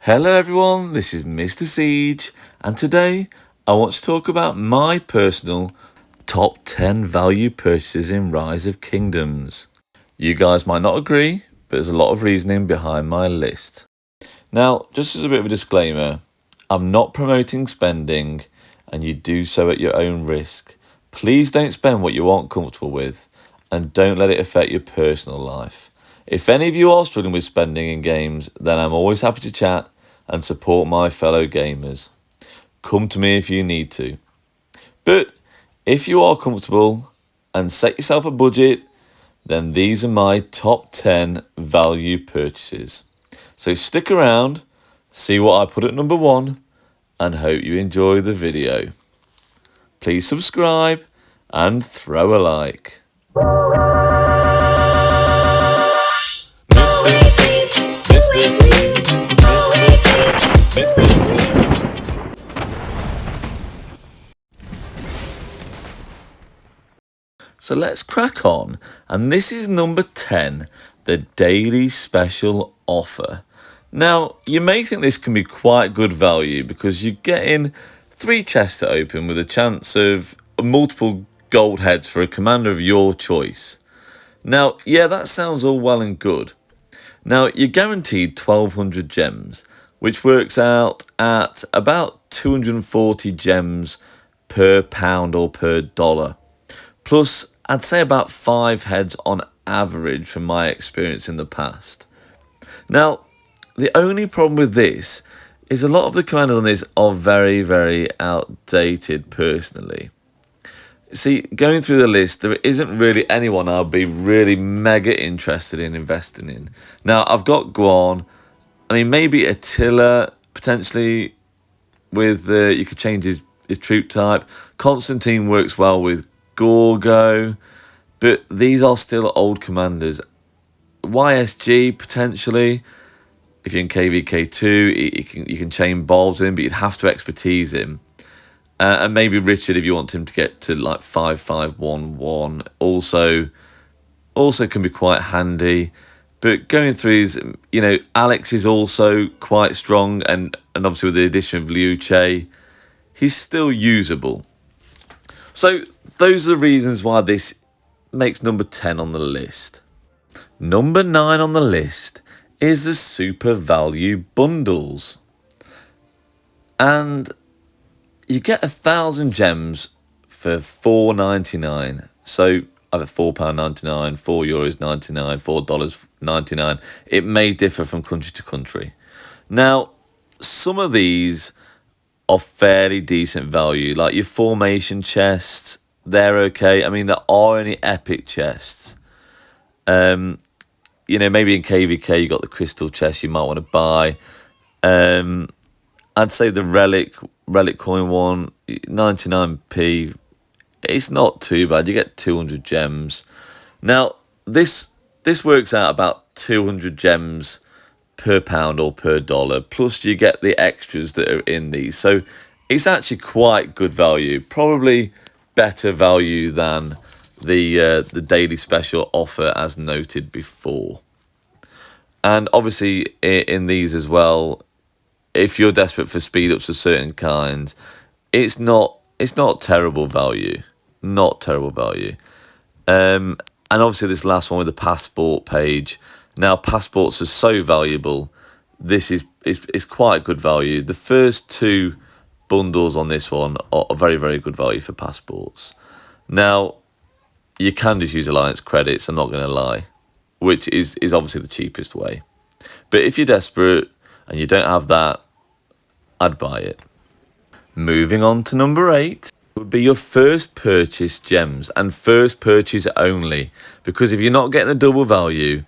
Hello everyone, this is Mr. Siege, and today I want to talk about my personal top 10 value purchases in Rise of Kingdoms. You guys might not agree, but there's a lot of reasoning behind my list. Now, just as a bit of a disclaimer, I'm not promoting spending, and you do so at your own risk. Please don't spend what you aren't comfortable with, and don't let it affect your personal life. If any of you are struggling with spending in games, then I'm always happy to chat and support my fellow gamers. Come to me if you need to. But if you are comfortable and set yourself a budget, then these are my top 10 value purchases. So stick around, see what I put at number 1, and hope you enjoy the video. Please subscribe and throw a like. So let's crack on, and this is number 10, the daily special offer. Now, you may think this can be quite good value because you're getting 3 chests to open with a chance of multiple gold heads for a commander of your choice. Now, yeah, that sounds all well and good. Now, you're guaranteed 1,200 gems, which works out at about 240 gems per pound or per dollar. Plus, I'd say about 5 heads on average from my experience in the past. Now, the only problem with this is a lot of the commanders on this are very, very outdated personally. See, going through the list, there isn't really anyone I'll be really mega interested in investing in. Now, I've got Guan. I mean, maybe Attila, potentially, with you could change his troop type. Constantine works well with Gorgo, but these are still old commanders. YSG, potentially. If you're in KVK2, you can chain balls in, but you'd have to expertise him. And maybe Richard if you want him to get to like 5-5-1-1. Also can be quite handy. But going through his, Alex is also quite strong, and obviously with the addition of Liu Che, he's still usable. So those are the reasons why this makes number 10 on the list. Number 9 on the list is the super value bundles. And you get 1,000 gems for £4.99. So either £4.99, €4.99, $4.99. It may differ from country to country. Now, some of these are fairly decent value, like your formation chests. They're okay. I mean, there are any epic chests. Maybe in KVK you got the crystal chest you might want to buy. I'd say the relic coin one, 99p. It's not too bad. You get 200 gems. Now, this works out about 200 gems per pound or per dollar. Plus, you get the extras that are in these. So, it's actually quite good value. Probably better value than the daily special offer as noted before. And obviously, in these as well, if you're desperate for speed ups of certain kinds, it's not terrible value. Not terrible value. And obviously this last one with the passport page. Now passports are so valuable. This is quite good value. The first 2 bundles on this one are very, very good value for passports. Now, you can just use Alliance credits, I'm not going to lie, which is obviously the cheapest way. But if you're desperate and you don't have that, I'd buy it. Moving on to number 8 would be your first purchase gems, and first purchase only, because if you're not getting the double value,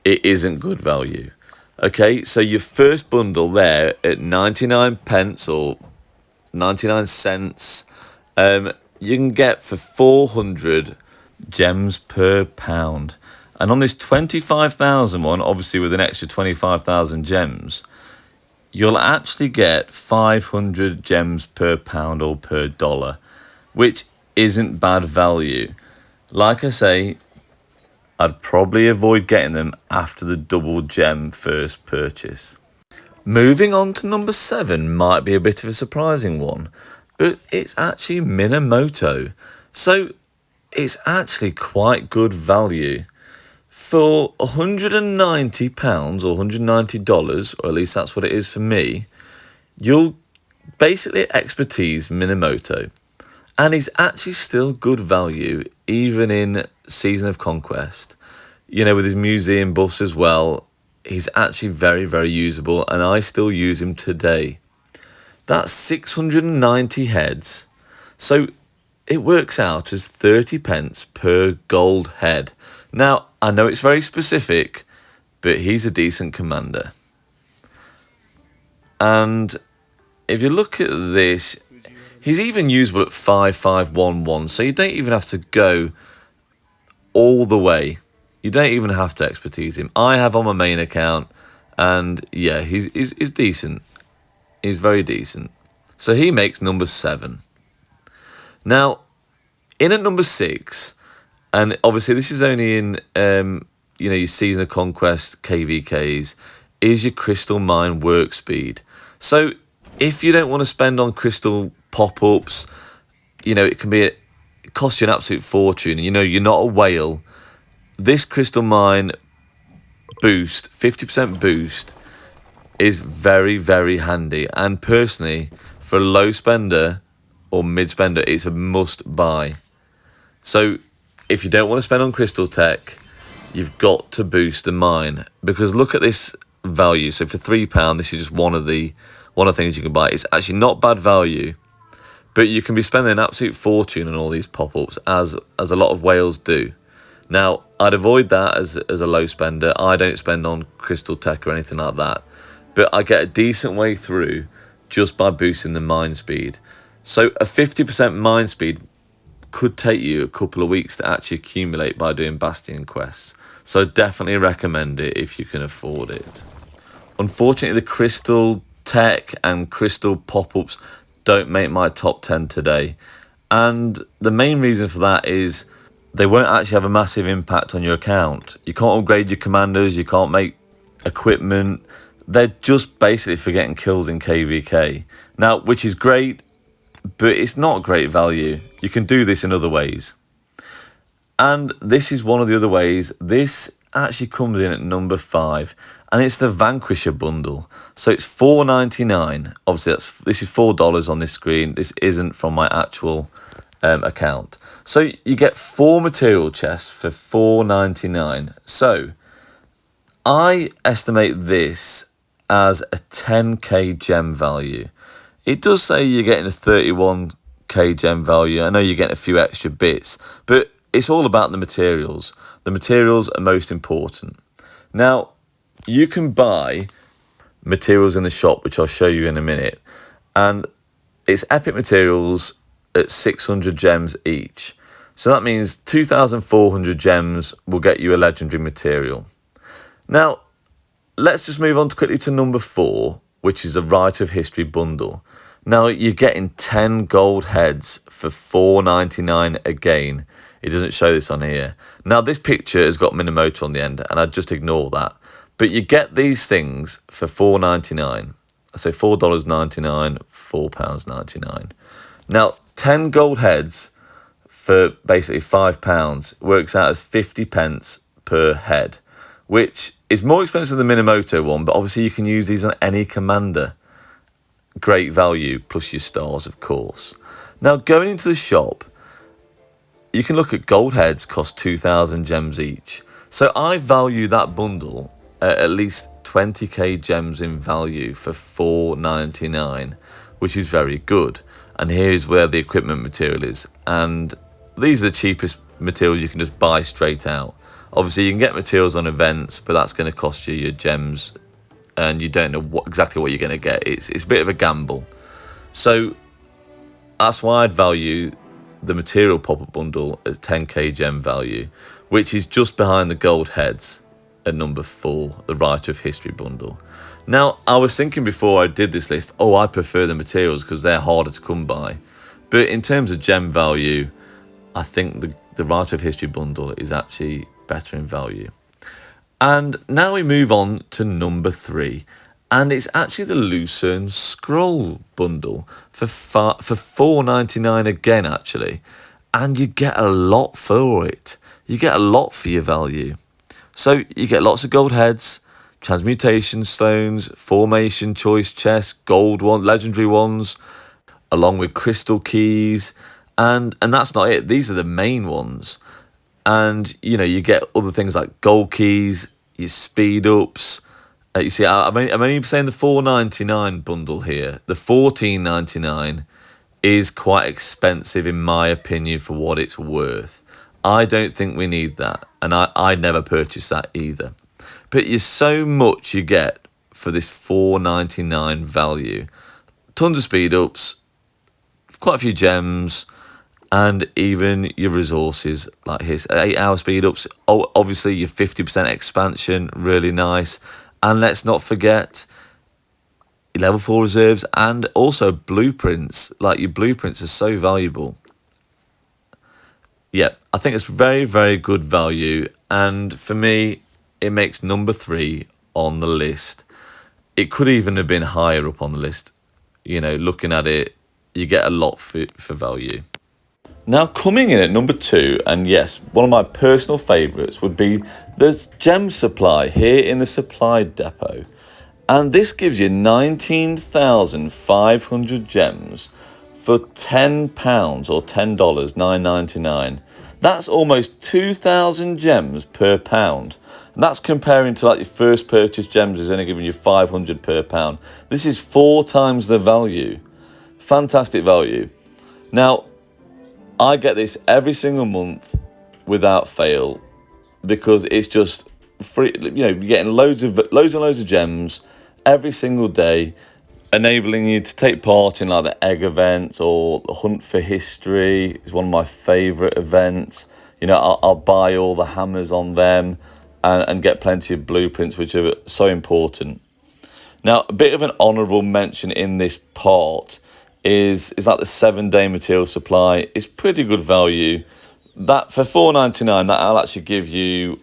it isn't good value. Okay, so your first bundle there at 99 pence or 99 cents, you can get for 400 gems per pound. And on this 25,000 one, obviously with an extra 25,000 gems, you'll actually get 500 gems per pound or per dollar, which isn't bad value. Like I say, I'd probably avoid getting them after the double gem first purchase. Moving on to number 7 might be a bit of a surprising one, but it's actually Minamoto. So it's actually quite good value. For £190 or $190, or at least that's what it is for me, you'll basically expertise Minamoto. And he's actually still good value, even in Season of Conquest. You know, with his museum buffs as well, he's actually very, very usable, and I still use him today. That's 690 heads. So it works out as 30 pence per gold head. Now, I know it's very specific, but he's a decent commander. And if you look at this, he's even usable at 5511, so you don't even have to go all the way. You don't even have to expertise him. I have on my main account, and yeah, he's decent. He's very decent. So he makes number 7. Now, in at number 6, and obviously this is only in your Season of Conquest KVKs, is your Crystal Mine work speed. So if you don't want to spend on crystal pop-ups, it can be it costs you an absolute fortune. You're not a whale. This Crystal Mine boost, 50% boost, is very, very handy. And personally, for a low spender or mid spender, it's a must buy. So if you don't want to spend on crystal tech, you've got to boost the mine, because look at this value. So for £3, this is just one of the things you can buy. It's actually not bad value, but you can be spending an absolute fortune on all these pop-ups, as a lot of whales do. Now, I'd avoid that as a low spender. I don't spend on crystal tech or anything like that, but I get a decent way through just by boosting the mine speed. So a 50% mine speed could take you a couple of weeks to actually accumulate by doing Bastion quests. So definitely recommend it if you can afford it. Unfortunately, the crystal tech and crystal pop-ups don't make my top 10 today. And the main reason for that is they won't actually have a massive impact on your account. You can't upgrade your commanders, you can't make equipment. They're just basically for getting kills in KVK. Now, which is great, but it's not great value. You can do this in other ways. And this is one of the other ways. This actually comes in at number 5, and it's the Vanquisher bundle. So it's $4.99. Obviously, this is $4 on this screen. This isn't from my actual account. So you get 4 material chests for $4.99. So I estimate this as a 10k gem value. It does say you're getting a 31k gem value. I know you're getting a few extra bits, but it's all about the materials. The materials are most important. Now, you can buy materials in the shop, which I'll show you in a minute, and it's epic materials at 600 gems each. So that means 2,400 gems will get you a legendary material. Now, let's just move on quickly to number 4, which is a Rite of History bundle. Now, you're getting 10 gold heads for $4.99 again. It doesn't show this on here. Now, this picture has got Minamoto on the end, and I'd just ignore that. But you get these things for $4.99. So $4.99, £4.99. Now, 10 gold heads for basically £5 works out as 50 pence per head, which is more expensive than the Minamoto one, but obviously you can use these on any commander. Great value, plus your stars, of course. Now, going into the shop, you can look at gold heads cost 2,000 gems each. So I value that bundle at least 20k gems in value for $4.99, which is very good. And here's where the equipment material is. And these are the cheapest materials you can just buy straight out. Obviously, you can get materials on events, but that's going to cost you your gems, and you don't know exactly what you're going to get. It's a bit of a gamble. So that's why I'd value the material pop-up bundle as 10k gem value, which is just behind the gold heads at number 4, the Rite of History bundle. Now, I was thinking before I did this list, I prefer the materials because they're harder to come by. But in terms of gem value, I think the Rite of History bundle is actually better in value. And now we move on to number 3, And it's actually the Lucerne Scroll bundle for $4.99 again, actually. And you get a lot for it. You get a lot for your value. So you get lots of gold heads, transmutation stones, formation choice chests, gold ones, legendary ones, along with crystal keys. And that's not it. These are the main ones. And, you know, you get other things like gold keys, your speed ups. You see, I'm only saying the $4.99 bundle here. The $14.99 is quite expensive, in my opinion, for what it's worth. I don't think we need that. And I'd never purchase that either. But there's so much you get for this $4.99 value. Tons of speed ups, quite a few gems, and even your resources like his 8-hour speed ups. Obviously your 50% expansion, really nice. And let's not forget your level 4 reserves and also blueprints. Like, your blueprints are so valuable. Yeah, I think it's very, very good value. And for me, it makes number 3 on the list. It could even have been higher up on the list. You know, looking at it, you get a lot for value. Now, coming in at number 2, and yes, one of my personal favourites would be the gem supply here in the supply depot. And this gives you 19,500 gems for £10 or $10, $9.99. That's almost 2,000 gems per pound. And that's comparing to like your first purchase gems is only giving you 500 per pound. This is 4 times the value. Fantastic value. Now, I get this every single month without fail because it's just free. You know, you're getting loads and loads of gems every single day, enabling you to take part in like the egg events or the hunt for history is one of my favourite events. You know, I'll buy all the hammers on them and get plenty of blueprints, which are so important. Now, a bit of an honourable mention in this part is like the 7-day material supply. It's pretty good value. That for $4.99, that'll actually give you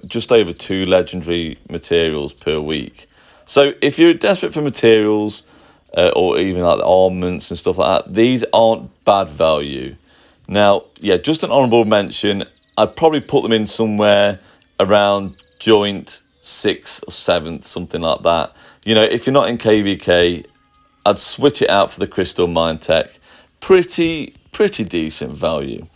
just over 2 legendary materials per week. So if you're desperate for materials or even like the armaments and stuff like that, these aren't bad value. Now, yeah, just an honourable mention. I'd probably put them in somewhere around joint 6th or 7th, something like that. You know, if you're not in KVK, I'd switch it out for the Crystal Mine Tech. Pretty decent value.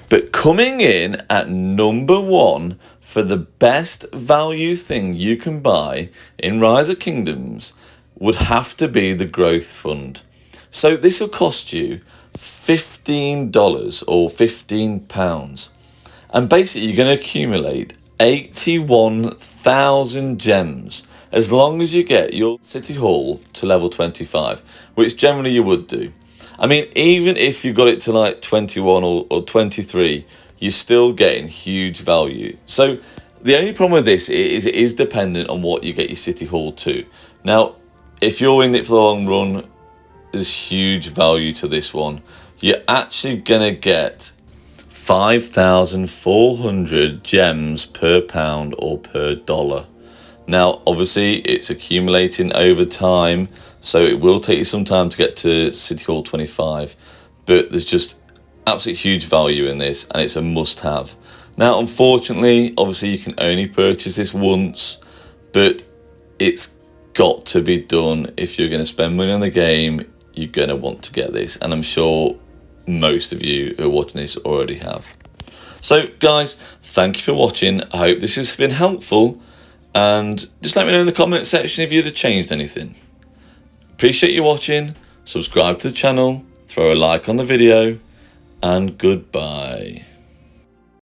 But coming in at number 1 for the best value thing you can buy in Rise of Kingdoms would have to be the Growth Fund. So this will cost you $15 or £15. And basically you're going to accumulate 81,000 gems as long as you get your City Hall to level 25, which generally you would do. I mean, even if you got it to like 21 or 23, you're still getting huge value. So the only problem with this is it is dependent on what you get your City Hall to. Now, if you're in it for the long run, there's huge value to this one. You're actually going to get 5,400 gems per pound or per dollar. Now, obviously, it's accumulating over time, so it will take you some time to get to City Hall 25, but there's just absolute huge value in this, and it's a must-have. Now, unfortunately, obviously, you can only purchase this once, but it's got to be done. If you're going to spend money on the game, you're going to want to get this, and I'm sure most of you who are watching this already have. So, guys, thank you for watching. I hope this has been helpful. And just let me know in the comment section if you'd have changed anything. Appreciate you watching. Subscribe to the channel, throw a like on the video, and goodbye.